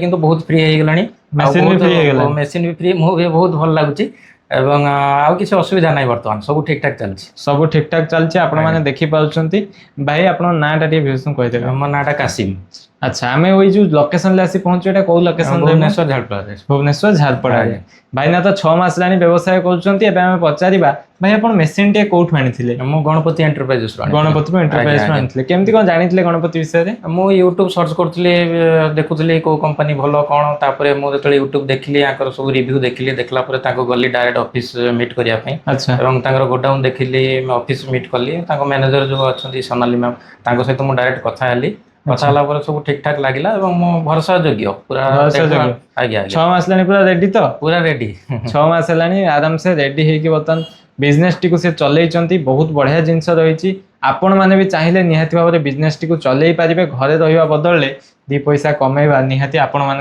କିନ୍ତୁ ବହୁତ ଫ୍ରି ହେଇଗଲାଣି। ମେସିନ୍ ବି free ହେଇଗଲାଣି। ମେସିନ୍ ବି ଫ୍ରି, ମୁଁ ବି ବହୁତ ଭଲ ଲାଗୁଛି ଏବଂ ଆଉ କିଛି ଅସୁବିଧା ନାହିଁ, ବର୍ତ୍ତମାନ ସବୁ ଠିକ ଠାକ ଚାଲିଛି। ସବୁ ଠିକ ଠାକ ଚାଲିଛି, ଆପଣ ମାନେ ଦେଖି ପାରୁଛନ୍ତି। ଭାଇ ଆପଣଙ୍କ ନାଁଟା ଟିକେ ଭିଉସଙ୍କୁ କହିଦେବେ। ମୋ ନାଁଟା କାସିମ। ଆଚ୍ଛା, ଆମେ ওই ଯୋଉ ଲୋକେସନରେ ଆସି ପହଞ୍ଚୁ, ଏଟା କୋଉ ଲୋକେସନ ରହିବ? ଭୁବନେଶ୍ୱର ଝାଡ଼ପଡ଼ାରେ। ଭୁବନେଶ୍ୱର ଝାରପଡ଼ାରେ। ଆଜ୍ଞା। ଭାଇନା ତ 6 ମାସ ହେଲାଣି ବ୍ୟବସାୟ କରୁଛନ୍ତି। ଏବେ ଆମେ ପଚାରିବା ଭାଇ ଆପଣ ମେସିନ୍ ଟେ କୋଉଠୁ ଆଣିଥିଲେ? ମୁଁ ଗଣପତି ଏଣ୍ଟରପ୍ରାଇଜେସରୁ ଆଣିଥିଲି। ଗଣପତି ଏଣ୍ଟରପ୍ରାଇଜରୁ ଆଣିଥିଲେ। କେମିତି କଣ ଜାଣିଥିଲେ ଗଣପତି ବିଷୟରେ? ମୁଁ ୟୁଟ୍ୟୁବ ସର୍ଚ୍ଚ କରୁଥିଲି, ଦେଖୁଥିଲି କୋଉ କମ୍ପାନୀ ଭଲ କଣ, ତାପରେ ମୁଁ ଯେତେବେଳେ ୟୁଟ୍ୟୁବ ଦେଖିଲି, ଆଙ୍କର ସବୁ ରିଭ୍ୟୁ ଦେଖିଲି, ଦେଖିଲା ପରେ ତାଙ୍କୁ ଗଲି ଡାଇରେକ୍ଟ ଅଫିସ ମିଟ୍ କରିବା ପାଇଁ ଆଚ୍ଛା ଏବଂ ତାଙ୍କର ଗୋଡାଉନ୍ ଦେଖିଲି, ଅଫିସ ମିଟ୍ କଲି। ତାଙ୍କ ମ୍ୟାନେଜର ଯୋଉ ଅଛନ୍ତି ସୋନାଲି ମ୍ୟାମ୍, ତାଙ୍କ ସହିତ ମୁଁ ଡାଇରେକ୍ଟ କଥା ହେଲି। କଥା ହେଲା ପରେ ସବୁ ଠିକ ଠାକ ଲାଗିଲା ଏବଂ ମୁଁ ଭରସା ଯୋଗ୍ୟ ପୁରା। ଭରସା ଯୋଗ୍ୟ। ଆଜ୍ଞା ଆଜ୍ଞା, 6 ମାସ ହେଲାଣି ପୁରା ରେଡି ତ? ପୁରା ରେଡି। 6 ମାସ ହେଲାଣି ଆରାମସେ ରେଡି ହେଇକି ବର୍ତ୍ତମାନ ବିଜନେସଟିକୁ ସେ ଚଲେଇଛନ୍ତି। ବହୁତ ବଢିଆ ଜିନିଷ ରହିଛି। ଆପଣ ମାନେ ବି ଚାହିଁଲେ ନିହାତି ଭାବରେ ବିଜନେସଟିକୁ ଚଲେଇ ପାରିବେ। ଘରେ ରହିବା ବଦଳରେ 2 ପଇସା କମେଇବା ନିହାତି ଆପଣ ମାନେ